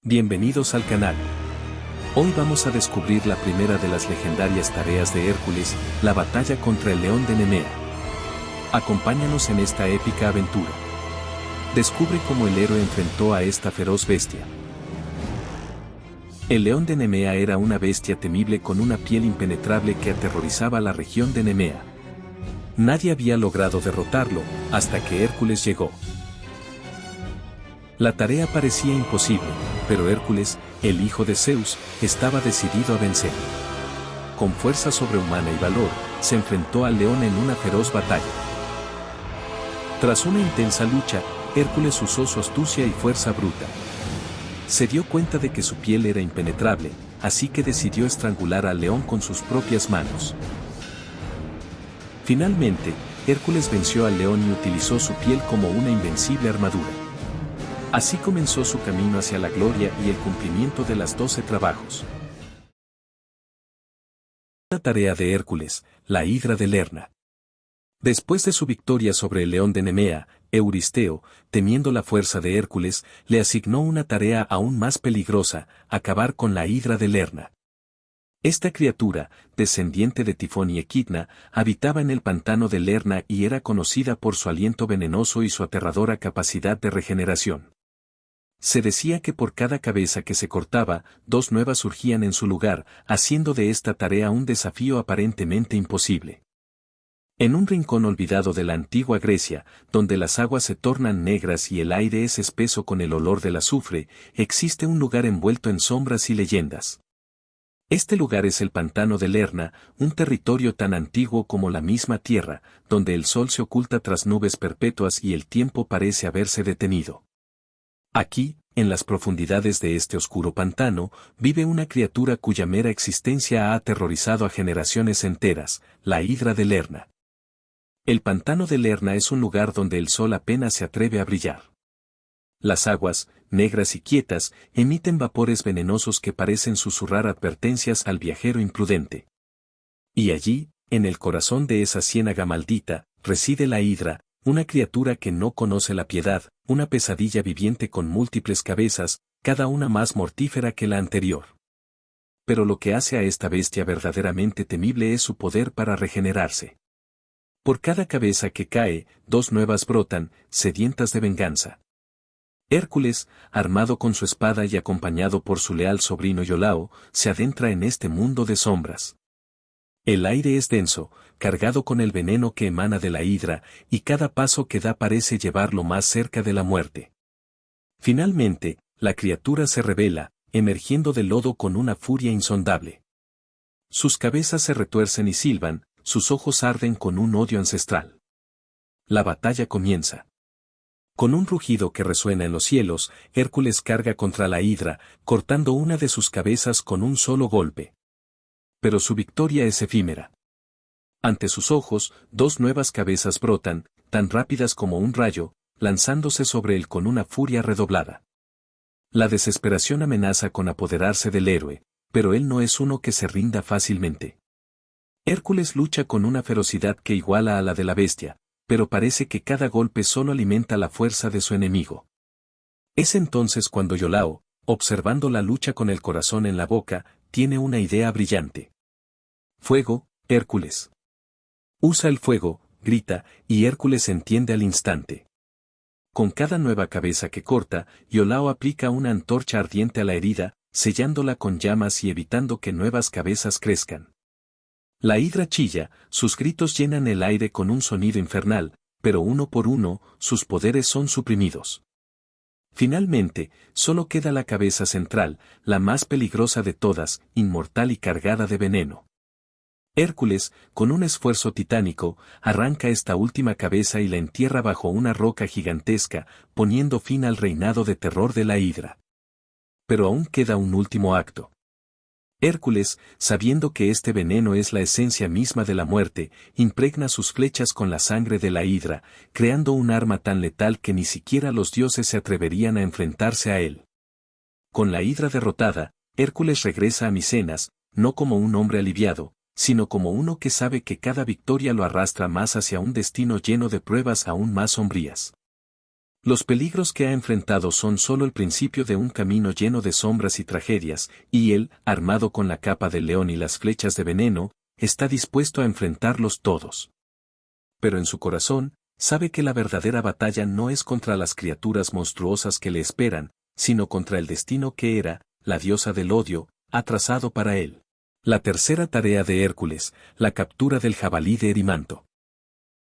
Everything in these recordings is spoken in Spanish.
Bienvenidos al canal. Hoy vamos a descubrir la primera de las legendarias tareas de Hércules, la batalla contra el león de Nemea. Acompáñanos en esta épica aventura. Descubre cómo el héroe enfrentó a esta feroz bestia. El león de Nemea era una bestia temible con una piel impenetrable que aterrorizaba la región de Nemea. Nadie había logrado derrotarlo, hasta que Hércules llegó. La tarea parecía imposible, pero Hércules, el hijo de Zeus, estaba decidido a vencer. Con fuerza sobrehumana y valor, se enfrentó al león en una feroz batalla. Tras una intensa lucha, Hércules usó su astucia y fuerza bruta. Se dio cuenta de que su piel era impenetrable, así que decidió estrangular al león con sus propias manos. Finalmente, Hércules venció al león y utilizó su piel como una invencible armadura. Así comenzó su camino hacia la gloria y el cumplimiento de las 12 trabajos. La tarea de Hércules, la hidra de Lerna. Después de su victoria sobre el león de Nemea, Euristeo, temiendo la fuerza de Hércules, le asignó una tarea aún más peligrosa: acabar con la hidra de Lerna. Esta criatura, descendiente de Tifón y Equidna, habitaba en el pantano de Lerna y era conocida por su aliento venenoso y su aterradora capacidad de regeneración. Se decía que por cada cabeza que se cortaba, 2 nuevas surgían en su lugar, haciendo de esta tarea un desafío aparentemente imposible. En un rincón olvidado de la antigua Grecia, donde las aguas se tornan negras y el aire es espeso con el olor del azufre, existe un lugar envuelto en sombras y leyendas. Este lugar es el pantano de Lerna, un territorio tan antiguo como la misma tierra, donde el sol se oculta tras nubes perpetuas y el tiempo parece haberse detenido. Aquí, en las profundidades de este oscuro pantano, vive una criatura cuya mera existencia ha aterrorizado a generaciones enteras, la hidra de Lerna. El pantano de Lerna es un lugar donde el sol apenas se atreve a brillar. Las aguas, negras y quietas, emiten vapores venenosos que parecen susurrar advertencias al viajero imprudente. Y allí, en el corazón de esa ciénaga maldita, reside la hidra, una criatura que no conoce la piedad, una pesadilla viviente con múltiples cabezas, cada una más mortífera que la anterior. Pero lo que hace a esta bestia verdaderamente temible es su poder para regenerarse. Por cada cabeza que cae, 2 nuevas brotan, sedientas de venganza. Hércules, armado con su espada y acompañado por su leal sobrino Iolao, se adentra en este mundo de sombras. El aire es denso, cargado con el veneno que emana de la hidra, y cada paso que da parece llevarlo más cerca de la muerte. Finalmente, la criatura se revela, emergiendo del lodo con una furia insondable. Sus cabezas se retuercen y silban, sus ojos arden con un odio ancestral. La batalla comienza. Con un rugido que resuena en los cielos, Hércules carga contra la hidra, cortando una de sus cabezas con un solo golpe. Pero su victoria es efímera. Ante sus ojos, 2 nuevas cabezas brotan, tan rápidas como un rayo, lanzándose sobre él con una furia redoblada. La desesperación amenaza con apoderarse del héroe, pero él no es uno que se rinda fácilmente. Hércules lucha con una ferocidad que iguala a la de la bestia, pero parece que cada golpe solo alimenta la fuerza de su enemigo. Es entonces cuando Iolao, observando la lucha con el corazón en la boca, tiene una idea brillante. Fuego, Hércules. Usa el fuego, grita, y Hércules entiende al instante. Con cada nueva cabeza que corta, Iolao aplica una antorcha ardiente a la herida, sellándola con llamas y evitando que nuevas cabezas crezcan. La hidra chilla, sus gritos llenan el aire con un sonido infernal, pero uno por uno, sus poderes son suprimidos. Finalmente, solo queda la cabeza central, la más peligrosa de todas, inmortal y cargada de veneno. Hércules, con un esfuerzo titánico, arranca esta última cabeza y la entierra bajo una roca gigantesca, poniendo fin al reinado de terror de la hidra. Pero aún queda un último acto. Hércules, sabiendo que este veneno es la esencia misma de la muerte, impregna sus flechas con la sangre de la hidra, creando un arma tan letal que ni siquiera los dioses se atreverían a enfrentarse a él. Con la hidra derrotada, Hércules regresa a Micenas, no como un hombre aliviado, sino como uno que sabe que cada victoria lo arrastra más hacia un destino lleno de pruebas aún más sombrías. Los peligros que ha enfrentado son solo el principio de un camino lleno de sombras y tragedias, y él, armado con la capa del león y las flechas de veneno, está dispuesto a enfrentarlos todos. Pero en su corazón, sabe que la verdadera batalla no es contra las criaturas monstruosas que le esperan, sino contra el destino que Hera, la diosa del odio, ha trazado para él. La tercera tarea de Hércules, la captura del jabalí de Erimanto.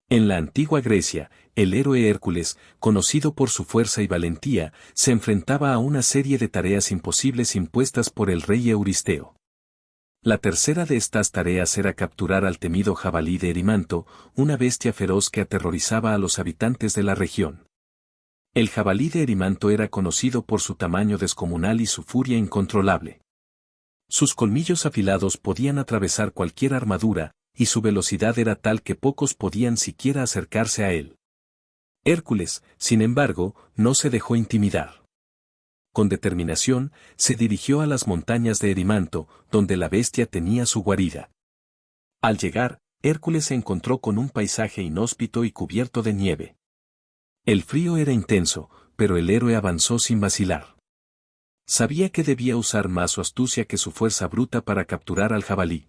En la antigua Grecia, el héroe Hércules, conocido por su fuerza y valentía, se enfrentaba a una serie de tareas imposibles impuestas por el rey Euristeo. La tercera de estas tareas era capturar al temido jabalí de Erimanto, una bestia feroz que aterrorizaba a los habitantes de la región. El jabalí de Erimanto era conocido por su tamaño descomunal y su furia incontrolable. Sus colmillos afilados podían atravesar cualquier armadura, y su velocidad era tal que pocos podían siquiera acercarse a él. Hércules, sin embargo, no se dejó intimidar. Con determinación, se dirigió a las montañas de Erimanto, donde la bestia tenía su guarida. Al llegar, Hércules se encontró con un paisaje inhóspito y cubierto de nieve. El frío era intenso, pero el héroe avanzó sin vacilar. Sabía que debía usar más su astucia que su fuerza bruta para capturar al jabalí.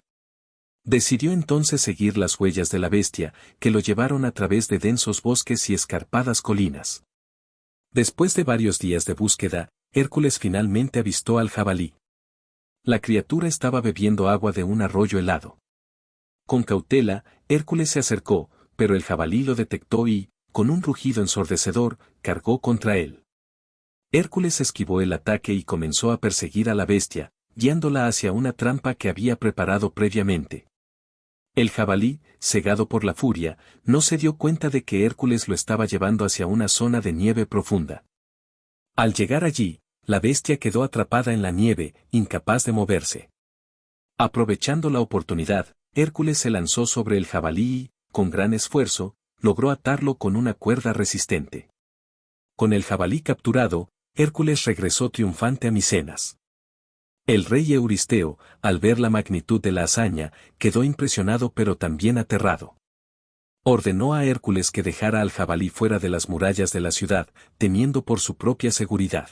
Decidió entonces seguir las huellas de la bestia, que lo llevaron a través de densos bosques y escarpadas colinas. Después de varios días de búsqueda, Hércules finalmente avistó al jabalí. La criatura estaba bebiendo agua de un arroyo helado. Con cautela, Hércules se acercó, pero el jabalí lo detectó y, con un rugido ensordecedor, cargó contra él. Hércules esquivó el ataque y comenzó a perseguir a la bestia, guiándola hacia una trampa que había preparado previamente. El jabalí, cegado por la furia, no se dio cuenta de que Hércules lo estaba llevando hacia una zona de nieve profunda. Al llegar allí, la bestia quedó atrapada en la nieve, incapaz de moverse. Aprovechando la oportunidad, Hércules se lanzó sobre el jabalí y, con gran esfuerzo, logró atarlo con una cuerda resistente. Con el jabalí capturado, Hércules regresó triunfante a Micenas. El rey Euristeo, al ver la magnitud de la hazaña, quedó impresionado pero también aterrado. Ordenó a Hércules que dejara al jabalí fuera de las murallas de la ciudad, temiendo por su propia seguridad.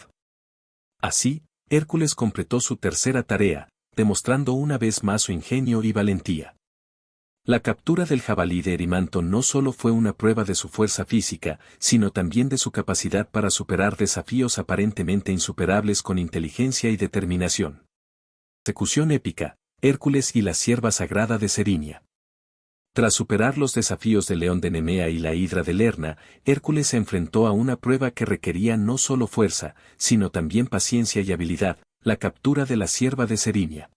Así, Hércules completó su tercera tarea, demostrando una vez más su ingenio y valentía. La captura del jabalí de Erimanto no solo fue una prueba de su fuerza física, sino también de su capacidad para superar desafíos aparentemente insuperables con inteligencia y determinación. Persecución épica, Hércules y la sierva sagrada de Serinia. Tras superar los desafíos del león de Nemea y la hidra de Lerna, Hércules se enfrentó a una prueba que requería no solo fuerza, sino también paciencia y habilidad, la captura de la sierva de Serinia.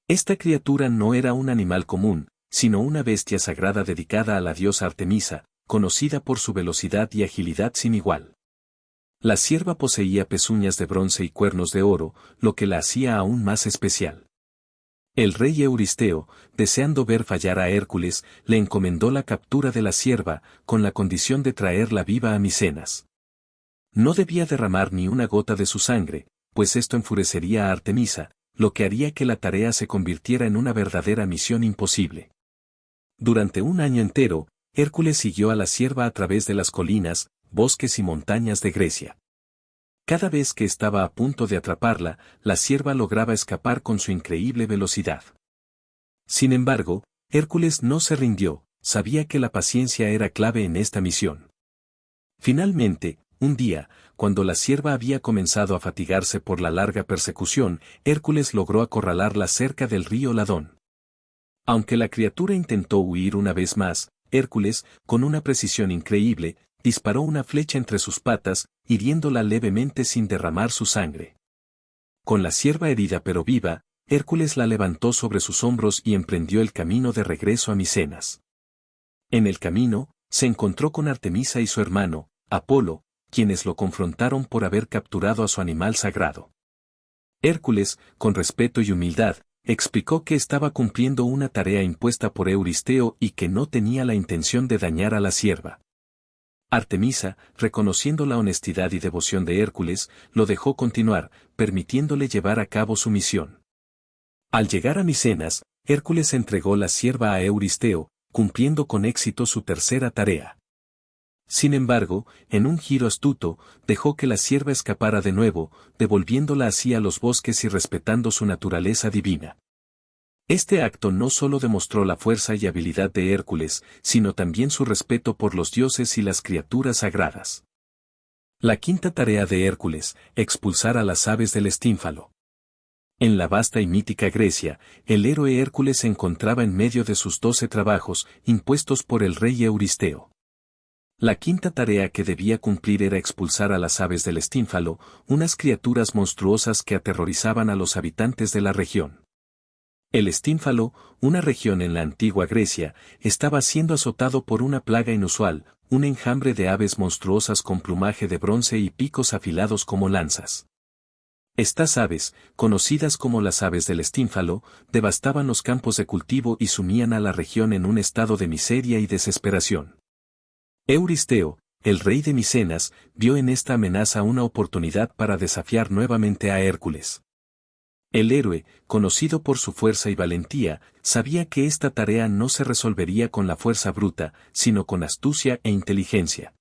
Esta criatura no era un animal común, sino una bestia sagrada dedicada a la diosa Artemisa, conocida por su velocidad y agilidad sin igual. La sierva poseía pezuñas de bronce y cuernos de oro, lo que la hacía aún más especial. El rey Euristeo, deseando ver fallar a Hércules, le encomendó la captura de la sierva, con la condición de traerla viva a Micenas. No debía derramar ni una gota de su sangre, pues esto enfurecería a Artemisa, lo que haría que la tarea se convirtiera en una verdadera misión imposible. Durante un año entero, Hércules siguió a la sierva a través de las colinas, bosques y montañas de Grecia. Cada vez que estaba a punto de atraparla, la sierva lograba escapar con su increíble velocidad. Sin embargo, Hércules no se rindió, sabía que la paciencia era clave en esta misión. Finalmente, un día, cuando la sierva había comenzado a fatigarse por la larga persecución, Hércules logró acorralarla cerca del río Ladón. Aunque la criatura intentó huir una vez más, Hércules, con una precisión increíble, disparó una flecha entre sus patas, hiriéndola levemente sin derramar su sangre. Con la sierva herida pero viva, Hércules la levantó sobre sus hombros y emprendió el camino de regreso a Micenas. En el camino, se encontró con Artemisa y su hermano, Apolo, quienes lo confrontaron por haber capturado a su animal sagrado. Hércules, con respeto y humildad, explicó que estaba cumpliendo una tarea impuesta por Euristeo y que no tenía la intención de dañar a la sierva. Artemisa, reconociendo la honestidad y devoción de Hércules, lo dejó continuar, permitiéndole llevar a cabo su misión. Al llegar a Micenas, Hércules entregó la sierva a Euristeo, cumpliendo con éxito su tercera tarea. Sin embargo, en un giro astuto, dejó que la cierva escapara de nuevo, devolviéndola así a los bosques y respetando su naturaleza divina. Este acto no solo demostró la fuerza y habilidad de Hércules, sino también su respeto por los dioses y las criaturas sagradas. La quinta tarea de Hércules, expulsar a las aves del estínfalo. En la vasta y mítica Grecia, el héroe Hércules se encontraba en medio de sus 12 trabajos, impuestos por el rey Euristeo. La quinta tarea que debía cumplir era expulsar a las aves del estínfalo, unas criaturas monstruosas que aterrorizaban a los habitantes de la región. El estínfalo, una región en la antigua Grecia, estaba siendo azotado por una plaga inusual, un enjambre de aves monstruosas con plumaje de bronce y picos afilados como lanzas. Estas aves, conocidas como las aves del estínfalo, devastaban los campos de cultivo y sumían a la región en un estado de miseria y desesperación. Euristeo, el rey de Micenas, vio en esta amenaza una oportunidad para desafiar nuevamente a Hércules. El héroe, conocido por su fuerza y valentía, sabía que esta tarea no se resolvería con la fuerza bruta, sino con astucia e inteligencia.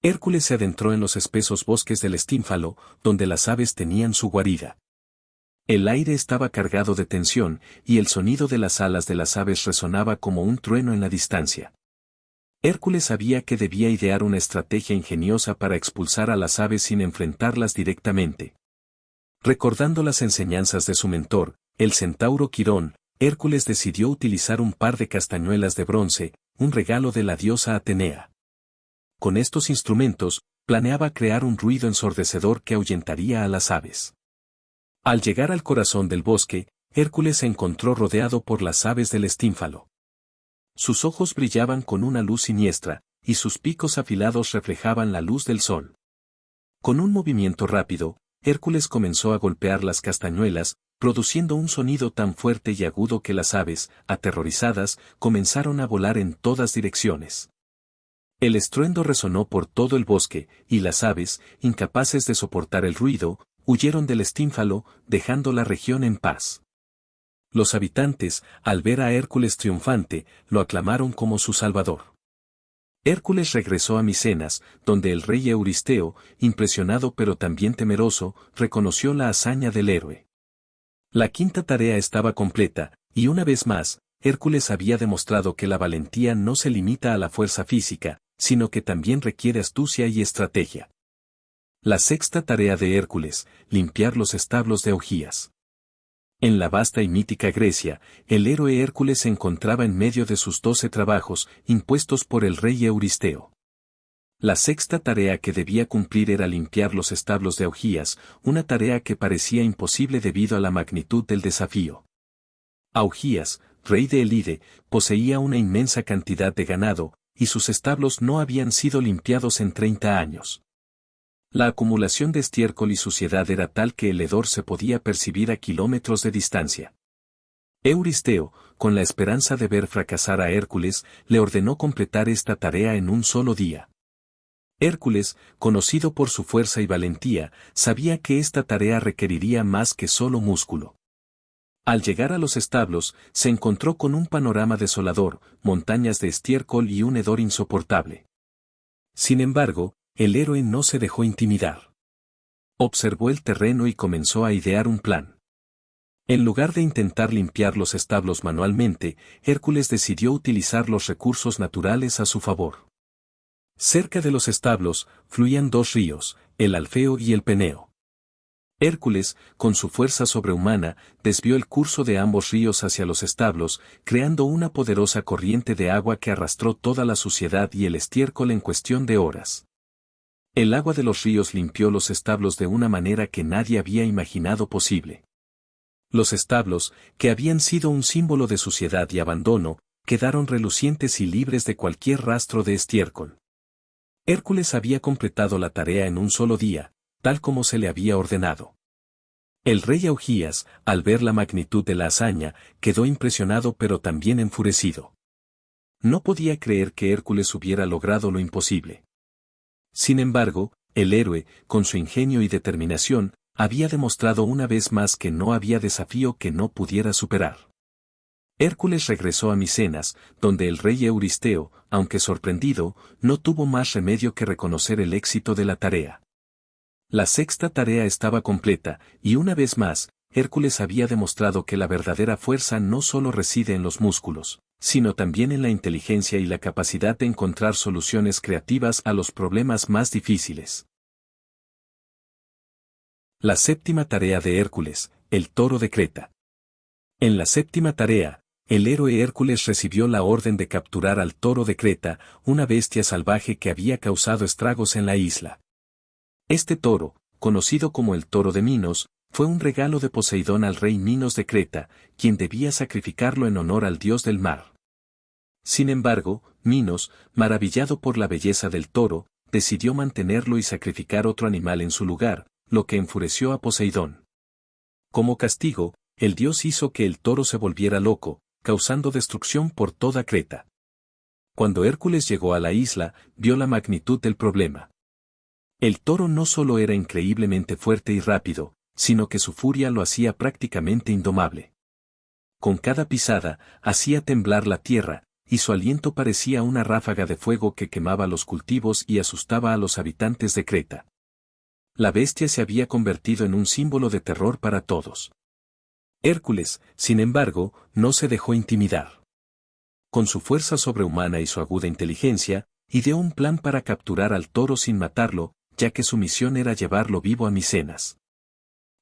Hércules se adentró en los espesos bosques del estínfalo, donde las aves tenían su guarida. El aire estaba cargado de tensión, y el sonido de las alas de las aves resonaba como un trueno en la distancia. Hércules sabía que debía idear una estrategia ingeniosa para expulsar a las aves sin enfrentarlas directamente. Recordando las enseñanzas de su mentor, el centauro Quirón, Hércules decidió utilizar un par de castañuelas de bronce, un regalo de la diosa Atenea. Con estos instrumentos, planeaba crear un ruido ensordecedor que ahuyentaría a las aves. Al llegar al corazón del bosque, Hércules se encontró rodeado por las aves del estínfalo. Sus ojos brillaban con una luz siniestra, y sus picos afilados reflejaban la luz del sol. Con un movimiento rápido, Hércules comenzó a golpear las castañuelas, produciendo un sonido tan fuerte y agudo que las aves, aterrorizadas, comenzaron a volar en todas direcciones. El estruendo resonó por todo el bosque, y las aves, incapaces de soportar el ruido, huyeron del estínfalo, dejando la región en paz. Los habitantes, al ver a Hércules triunfante, lo aclamaron como su salvador. Hércules regresó a Micenas, donde el rey Euristeo, impresionado pero también temeroso, reconoció la hazaña del héroe. La quinta tarea estaba completa, y una vez más, Hércules había demostrado que la valentía no se limita a la fuerza física, sino que también requiere astucia y estrategia. La sexta tarea de Hércules, limpiar los establos de Augías. En la vasta y mítica Grecia, el héroe Hércules se encontraba en medio de sus 12 trabajos, impuestos por el rey Euristeo. La sexta tarea que debía cumplir era limpiar los establos de Augías, una tarea que parecía imposible debido a la magnitud del desafío. Augías, rey de Elide, poseía una inmensa cantidad de ganado, y sus establos no habían sido limpiados en 30 años. La acumulación de estiércol y suciedad era tal que el hedor se podía percibir a kilómetros de distancia. Euristeo, con la esperanza de ver fracasar a Hércules, le ordenó completar esta tarea en un solo día. Hércules, conocido por su fuerza y valentía, sabía que esta tarea requeriría más que solo músculo. Al llegar a los establos, se encontró con un panorama desolador, montañas de estiércol y un hedor insoportable. Sin embargo, el héroe no se dejó intimidar. Observó el terreno y comenzó a idear un plan. En lugar de intentar limpiar los establos manualmente, Hércules decidió utilizar los recursos naturales a su favor. Cerca de los establos, fluían 2 ríos, el Alfeo y el Peneo. Hércules, con su fuerza sobrehumana, desvió el curso de ambos ríos hacia los establos, creando una poderosa corriente de agua que arrastró toda la suciedad y el estiércol en cuestión de horas. El agua de los ríos limpió los establos de una manera que nadie había imaginado posible. Los establos, que habían sido un símbolo de suciedad y abandono, quedaron relucientes y libres de cualquier rastro de estiércol. Hércules había completado la tarea en un solo día, tal como se le había ordenado. El rey Augías, al ver la magnitud de la hazaña, quedó impresionado pero también enfurecido. No podía creer que Hércules hubiera logrado lo imposible. Sin embargo, el héroe, con su ingenio y determinación, había demostrado una vez más que no había desafío que no pudiera superar. Hércules regresó a Micenas, donde el rey Euristeo, aunque sorprendido, no tuvo más remedio que reconocer el éxito de la tarea. La sexta tarea estaba completa, y una vez más, Hércules había demostrado que la verdadera fuerza no solo reside en los músculos, sino también en la inteligencia y la capacidad de encontrar soluciones creativas a los problemas más difíciles. La séptima tarea de Hércules, el toro de Creta. En la séptima tarea, el héroe Hércules recibió la orden de capturar al toro de Creta, una bestia salvaje que había causado estragos en la isla. Este toro, conocido como el toro de Minos, fue un regalo de Poseidón al rey Minos de Creta, quien debía sacrificarlo en honor al dios del mar. Sin embargo, Minos, maravillado por la belleza del toro, decidió mantenerlo y sacrificar otro animal en su lugar, lo que enfureció a Poseidón. Como castigo, el dios hizo que el toro se volviera loco, causando destrucción por toda Creta. Cuando Hércules llegó a la isla, vio la magnitud del problema. El toro no solo era increíblemente fuerte y rápido, sino que su furia lo hacía prácticamente indomable. Con cada pisada, hacía temblar la tierra, y su aliento parecía una ráfaga de fuego que quemaba los cultivos y asustaba a los habitantes de Creta. La bestia se había convertido en un símbolo de terror para todos. Hércules, sin embargo, no se dejó intimidar. Con su fuerza sobrehumana y su aguda inteligencia, ideó un plan para capturar al toro sin matarlo, ya que su misión era llevarlo vivo a Micenas.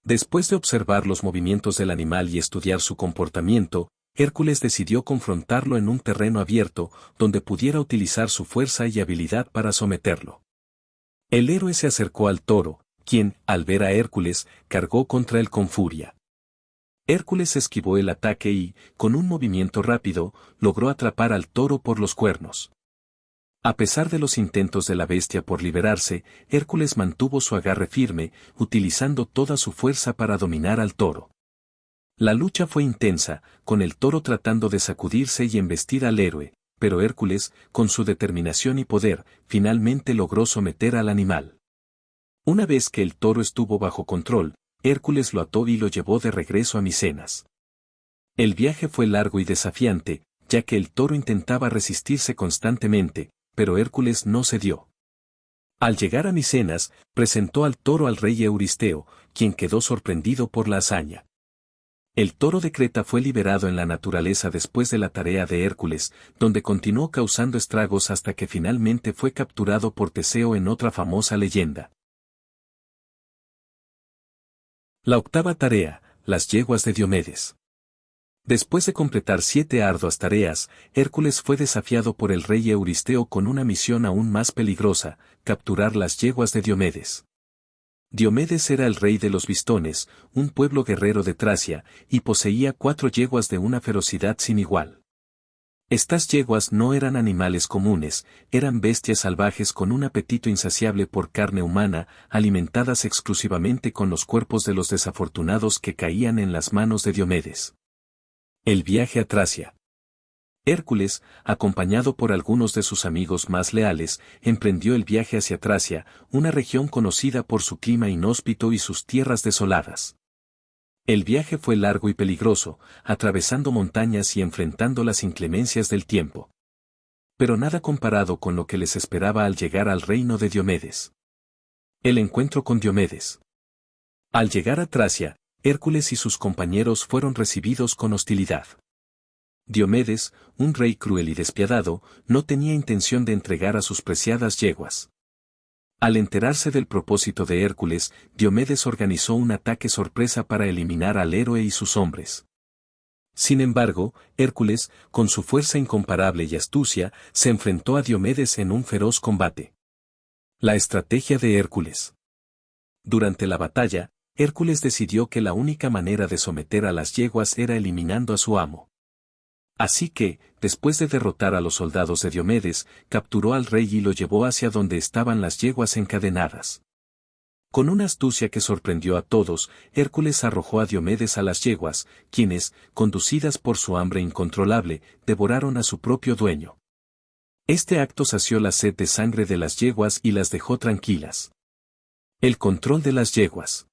Después de observar los movimientos del animal y estudiar su comportamiento, Hércules decidió confrontarlo en un terreno abierto, donde pudiera utilizar su fuerza y habilidad para someterlo. El héroe se acercó al toro, quien, al ver a Hércules, cargó contra él con furia. Hércules esquivó el ataque y, con un movimiento rápido, logró atrapar al toro por los cuernos. A pesar de los intentos de la bestia por liberarse, Hércules mantuvo su agarre firme, utilizando toda su fuerza para dominar al toro. La lucha fue intensa, con el toro tratando de sacudirse y embestir al héroe, pero Hércules, con su determinación y poder, finalmente logró someter al animal. Una vez que el toro estuvo bajo control, Hércules lo ató y lo llevó de regreso a Micenas. El viaje fue largo y desafiante, ya que el toro intentaba resistirse constantemente, pero Hércules no cedió. Al llegar a Micenas, presentó al toro al rey Euristeo, quien quedó sorprendido por la hazaña. El toro de Creta fue liberado en la naturaleza después de la tarea de Hércules, donde continuó causando estragos hasta que finalmente fue capturado por Teseo en otra famosa leyenda. La octava tarea, las yeguas de Diomedes. Después de completar 7 arduas tareas, Hércules fue desafiado por el rey Euristeo con una misión aún más peligrosa, capturar las yeguas de Diomedes. Diomedes era el rey de los Bistones, un pueblo guerrero de Tracia, y poseía 4 yeguas de una ferocidad sin igual. Estas yeguas no eran animales comunes, eran bestias salvajes con un apetito insaciable por carne humana, alimentadas exclusivamente con los cuerpos de los desafortunados que caían en las manos de Diomedes. El viaje a Tracia. Hércules, acompañado por algunos de sus amigos más leales, emprendió el viaje hacia Tracia, una región conocida por su clima inhóspito y sus tierras desoladas. El viaje fue largo y peligroso, atravesando montañas y enfrentando las inclemencias del tiempo. Pero nada comparado con lo que les esperaba al llegar al reino de Diomedes. El encuentro con Diomedes. Al llegar a Tracia, Hércules y sus compañeros fueron recibidos con hostilidad. Diomedes, un rey cruel y despiadado, no tenía intención de entregar a sus preciadas yeguas. Al enterarse del propósito de Hércules, Diomedes organizó un ataque sorpresa para eliminar al héroe y sus hombres. Sin embargo, Hércules, con su fuerza incomparable y astucia, se enfrentó a Diomedes en un feroz combate. La estrategia de Hércules. Durante la batalla, Hércules decidió que la única manera de someter a las yeguas era eliminando a su amo. Así que, después de derrotar a los soldados de Diomedes, capturó al rey y lo llevó hacia donde estaban las yeguas encadenadas. Con una astucia que sorprendió a todos, Hércules arrojó a Diomedes a las yeguas, quienes, conducidas por su hambre incontrolable, devoraron a su propio dueño. Este acto sació la sed de sangre de las yeguas y las dejó tranquilas. El control de las yeguas.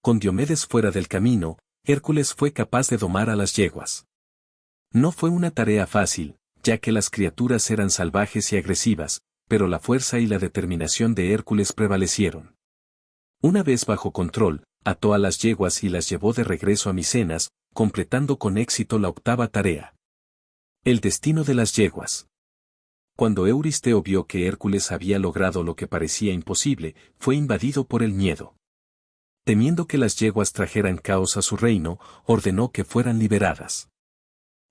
Con Diomedes fuera del camino, Hércules fue capaz de domar a las yeguas. No fue una tarea fácil, ya que las criaturas eran salvajes y agresivas, pero la fuerza y la determinación de Hércules prevalecieron. Una vez bajo control, ató a las yeguas y las llevó de regreso a Micenas, completando con éxito la octava tarea. El destino de las yeguas. Cuando Euristeo vio que Hércules había logrado lo que parecía imposible, fue invadido por el miedo. Temiendo que las yeguas trajeran caos a su reino, ordenó que fueran liberadas.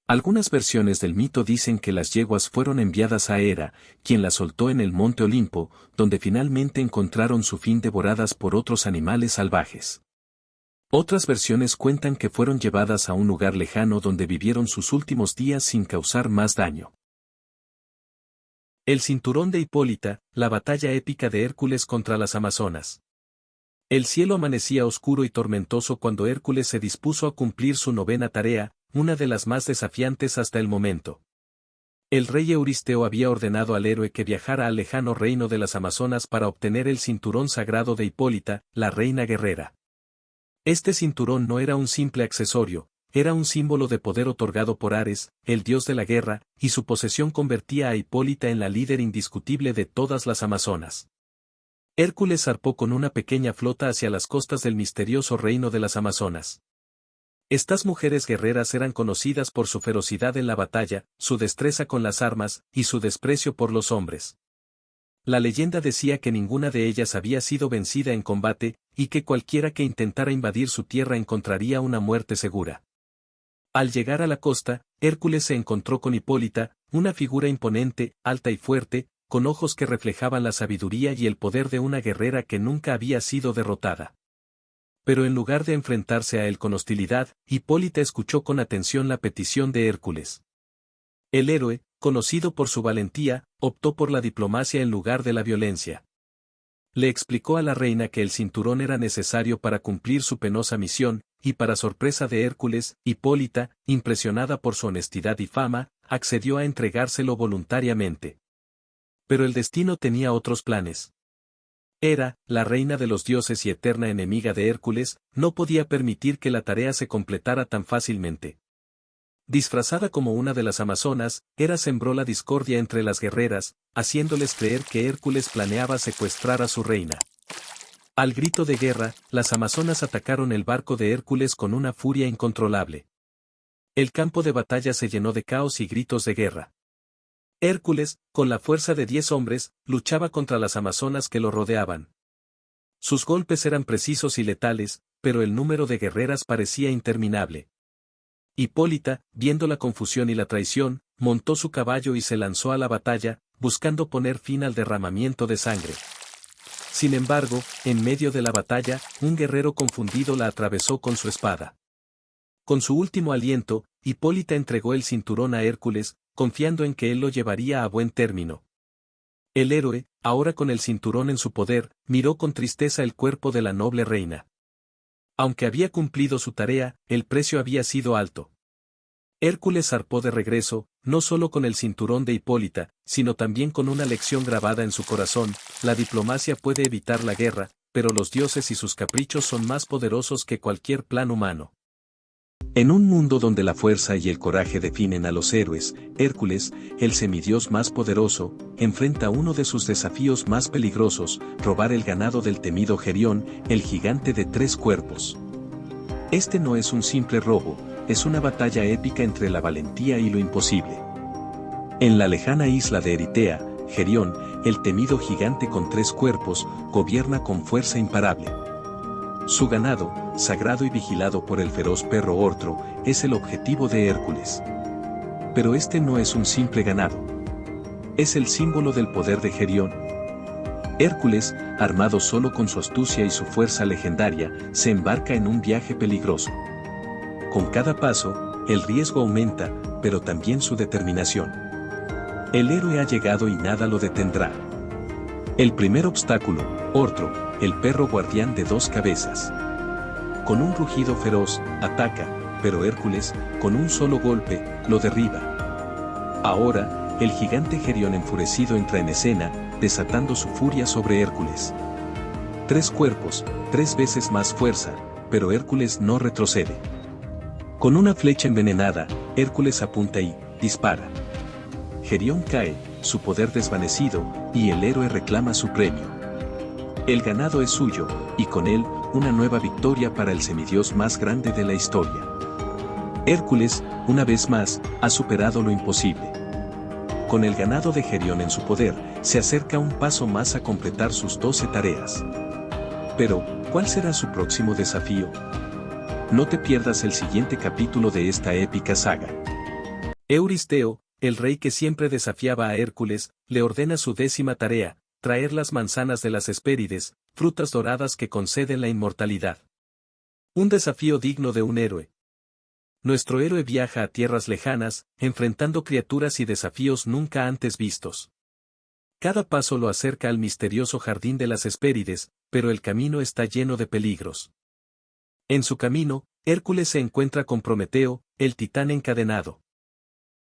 Algunas versiones del mito dicen que las yeguas fueron enviadas a Hera, quien las soltó en el monte Olimpo, donde finalmente encontraron su fin devoradas por otros animales salvajes. Otras versiones cuentan que fueron llevadas a un lugar lejano donde vivieron sus últimos días sin causar más daño. El cinturón de Hipólita, la batalla épica de Hércules contra las Amazonas. El cielo amanecía oscuro y tormentoso cuando Hércules se dispuso a cumplir su novena tarea, una de las más desafiantes hasta el momento. El rey Euristeo había ordenado al héroe que viajara al lejano reino de las Amazonas para obtener el cinturón sagrado de Hipólita, la reina guerrera. Este cinturón no era un simple accesorio, era un símbolo de poder otorgado por Ares, el dios de la guerra, y su posesión convertía a Hipólita en la líder indiscutible de todas las Amazonas. Hércules zarpó con una pequeña flota hacia las costas del misterioso reino de las Amazonas. Estas mujeres guerreras eran conocidas por su ferocidad en la batalla, su destreza con las armas, y su desprecio por los hombres. La leyenda decía que ninguna de ellas había sido vencida en combate, y que cualquiera que intentara invadir su tierra encontraría una muerte segura. Al llegar a la costa, Hércules se encontró con Hipólita, una figura imponente, alta y fuerte, con ojos que reflejaban la sabiduría y el poder de una guerrera que nunca había sido derrotada. Pero en lugar de enfrentarse a él con hostilidad, Hipólita escuchó con atención la petición de Hércules. El héroe, conocido por su valentía, optó por la diplomacia en lugar de la violencia. Le explicó a la reina que el cinturón era necesario para cumplir su penosa misión, y para sorpresa de Hércules, Hipólita, impresionada por su honestidad y fama, accedió a entregárselo voluntariamente. Pero el destino tenía otros planes. Hera, la reina de los dioses y eterna enemiga de Hércules, no podía permitir que la tarea se completara tan fácilmente. Disfrazada como una de las amazonas, Hera sembró la discordia entre las guerreras, haciéndoles creer que Hércules planeaba secuestrar a su reina. Al grito de guerra, las amazonas atacaron el barco de Hércules con una furia incontrolable. El campo de batalla se llenó de caos y gritos de guerra. Hércules, con la fuerza de 10 hombres, luchaba contra las amazonas que lo rodeaban. Sus golpes eran precisos y letales, pero el número de guerreras parecía interminable. Hipólita, viendo la confusión y la traición, montó su caballo y se lanzó a la batalla, buscando poner fin al derramamiento de sangre. Sin embargo, en medio de la batalla, un guerrero confundido la atravesó con su espada. Con su último aliento, Hipólita entregó el cinturón a Hércules, confiando en que él lo llevaría a buen término. El héroe, ahora con el cinturón en su poder, miró con tristeza el cuerpo de la noble reina. Aunque había cumplido su tarea, el precio había sido alto. Hércules zarpó de regreso, no solo con el cinturón de Hipólita, sino también con una lección grabada en su corazón: la diplomacia puede evitar la guerra, pero los dioses y sus caprichos son más poderosos que cualquier plan humano. En un mundo donde la fuerza y el coraje definen a los héroes, Hércules, el semidios más poderoso, enfrenta uno de sus desafíos más peligrosos: robar el ganado del temido Gerión, el gigante de 3 cuerpos. Este no es un simple robo, es una batalla épica entre la valentía y lo imposible. En la lejana isla de Eritea, Gerión, el temido gigante con 3 cuerpos, gobierna con fuerza imparable. Su ganado, sagrado y vigilado por el feroz perro Ortro, es el objetivo de Hércules. Pero este no es un simple ganado. Es el símbolo del poder de Gerión. Hércules, armado solo con su astucia y su fuerza legendaria, se embarca en un viaje peligroso. Con cada paso, el riesgo aumenta, pero también su determinación. El héroe ha llegado y nada lo detendrá. El primer obstáculo, Ortro, el perro guardián de 2 cabezas. Con un rugido feroz, ataca, pero Hércules, con un solo golpe, lo derriba. Ahora, el gigante Gerión enfurecido entra en escena, desatando su furia sobre Hércules. 3 cuerpos, 3 veces más fuerza, pero Hércules no retrocede. Con una flecha envenenada, Hércules apunta y dispara. Gerión cae, su poder desvanecido, y el héroe reclama su premio. El ganado es suyo, y con él, una nueva victoria para el semidios más grande de la historia. Hércules, una vez más, ha superado lo imposible. Con el ganado de Gerión en su poder, se acerca un paso más a completar sus 12 tareas. Pero, ¿cuál será su próximo desafío? No te pierdas el siguiente capítulo de esta épica saga. Euristeo, el rey que siempre desafiaba a Hércules, le ordena su 10ª tarea, traer las manzanas de las Hespérides, frutas doradas que conceden la inmortalidad. Un desafío digno de un héroe. Nuestro héroe viaja a tierras lejanas, enfrentando criaturas y desafíos nunca antes vistos. Cada paso lo acerca al misterioso jardín de las Hespérides, pero el camino está lleno de peligros. En su camino, Hércules se encuentra con Prometeo, el titán encadenado.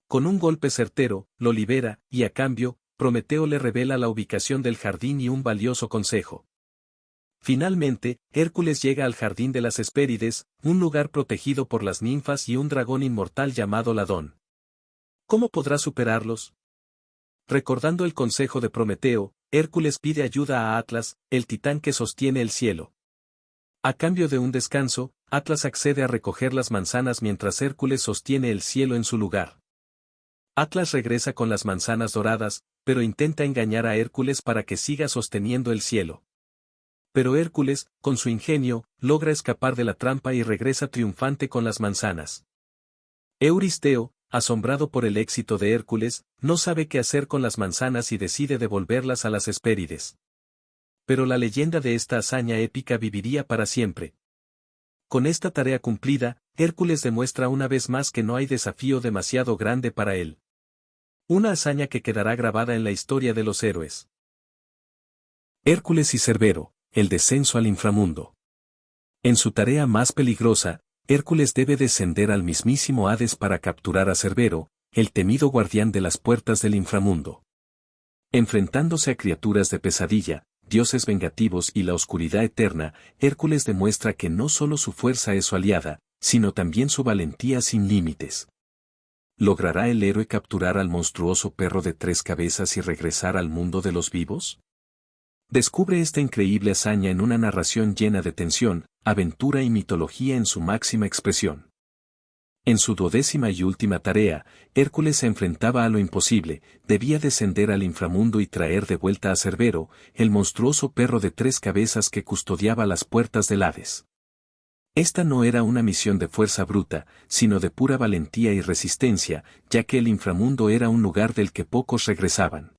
Con un golpe certero, lo libera, y a cambio, Prometeo le revela la ubicación del jardín y un valioso consejo. Finalmente, Hércules llega al jardín de las Hespérides, un lugar protegido por las ninfas y un dragón inmortal llamado Ladón. ¿Cómo podrá superarlos? Recordando el consejo de Prometeo, Hércules pide ayuda a Atlas, el titán que sostiene el cielo. A cambio de un descanso, Atlas accede a recoger las manzanas mientras Hércules sostiene el cielo en su lugar. Atlas regresa con las manzanas doradas, pero intenta engañar a Hércules para que siga sosteniendo el cielo. Pero Hércules, con su ingenio, logra escapar de la trampa y regresa triunfante con las manzanas. Euristeo, asombrado por el éxito de Hércules, no sabe qué hacer con las manzanas y decide devolverlas a las Hespérides. Pero la leyenda de esta hazaña épica viviría para siempre. Con esta tarea cumplida, Hércules demuestra una vez más que no hay desafío demasiado grande para él. Una hazaña que quedará grabada en la historia de los héroes. Hércules y Cerbero, el descenso al inframundo. En su tarea más peligrosa, Hércules debe descender al mismísimo Hades para capturar a Cerbero, el temido guardián de las puertas del inframundo. Enfrentándose a criaturas de pesadilla, dioses vengativos y la oscuridad eterna, Hércules demuestra que no solo su fuerza es su aliada, sino también su valentía sin límites. ¿Logrará el héroe capturar al monstruoso perro de 3 cabezas y regresar al mundo de los vivos? Descubre esta increíble hazaña en una narración llena de tensión, aventura y mitología en su máxima expresión. En su 12ª y última tarea, Hércules se enfrentaba a lo imposible, debía descender al inframundo y traer de vuelta a Cerbero, el monstruoso perro de 3 cabezas que custodiaba las puertas del Hades. Esta no era una misión de fuerza bruta, sino de pura valentía y resistencia, ya que el inframundo era un lugar del que pocos regresaban.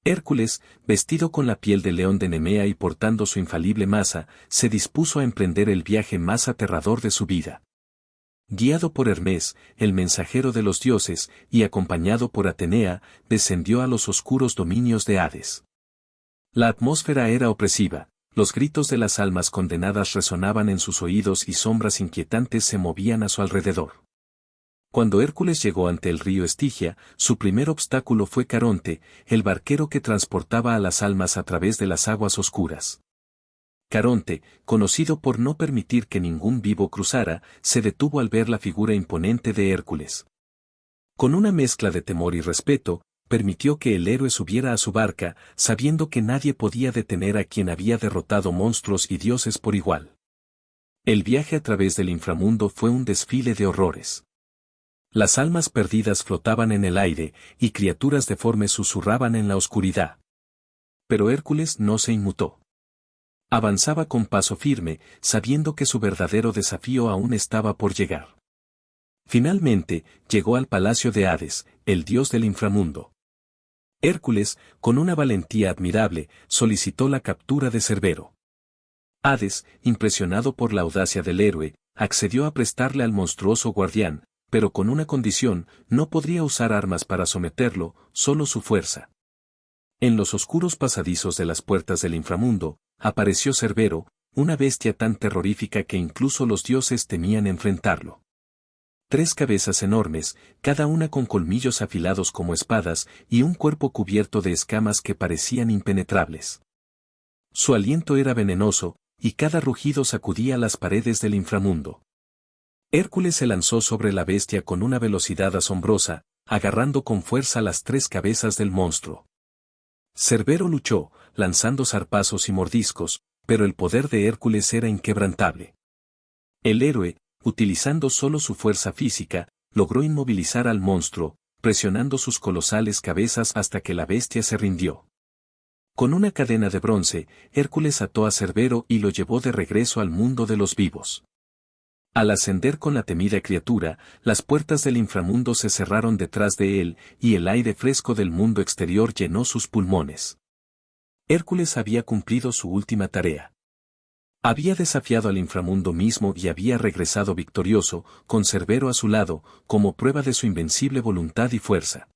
Hércules, vestido con la piel de león de Nemea y portando su infalible maza, se dispuso a emprender el viaje más aterrador de su vida. Guiado por Hermes, el mensajero de los dioses, y acompañado por Atenea, descendió a los oscuros dominios de Hades. La atmósfera era opresiva, los gritos de las almas condenadas resonaban en sus oídos y sombras inquietantes se movían a su alrededor. Cuando Hércules llegó ante el río Estigia, su primer obstáculo fue Caronte, el barquero que transportaba a las almas a través de las aguas oscuras. Caronte, conocido por no permitir que ningún vivo cruzara, se detuvo al ver la figura imponente de Hércules. Con una mezcla de temor y respeto, permitió que el héroe subiera a su barca, sabiendo que nadie podía detener a quien había derrotado monstruos y dioses por igual. El viaje a través del inframundo fue un desfile de horrores. Las almas perdidas flotaban en el aire, y criaturas deformes susurraban en la oscuridad. Pero Hércules no se inmutó. Avanzaba con paso firme, sabiendo que su verdadero desafío aún estaba por llegar. Finalmente, llegó al palacio de Hades, el dios del inframundo. Hércules, con una valentía admirable, solicitó la captura de Cerbero. Hades, impresionado por la audacia del héroe, accedió a prestarle al monstruoso guardián, pero con una condición: no podría usar armas para someterlo, solo su fuerza. En los oscuros pasadizos de las puertas del inframundo, apareció Cerbero, una bestia tan terrorífica que incluso los dioses temían enfrentarlo. 3 cabezas enormes, cada una con colmillos afilados como espadas, y un cuerpo cubierto de escamas que parecían impenetrables. Su aliento era venenoso, y cada rugido sacudía las paredes del inframundo. Hércules se lanzó sobre la bestia con una velocidad asombrosa, agarrando con fuerza las tres cabezas del monstruo. Cerbero luchó, lanzando zarpazos y mordiscos, pero el poder de Hércules era inquebrantable. El héroe, utilizando solo su fuerza física, logró inmovilizar al monstruo, presionando sus colosales cabezas hasta que la bestia se rindió. Con una cadena de bronce, Hércules ató a Cerbero y lo llevó de regreso al mundo de los vivos. Al ascender con la temida criatura, las puertas del inframundo se cerraron detrás de él, y el aire fresco del mundo exterior llenó sus pulmones. Hércules había cumplido su última tarea. Había desafiado al inframundo mismo y había regresado victorioso, con Cerbero a su lado, como prueba de su invencible voluntad y fuerza.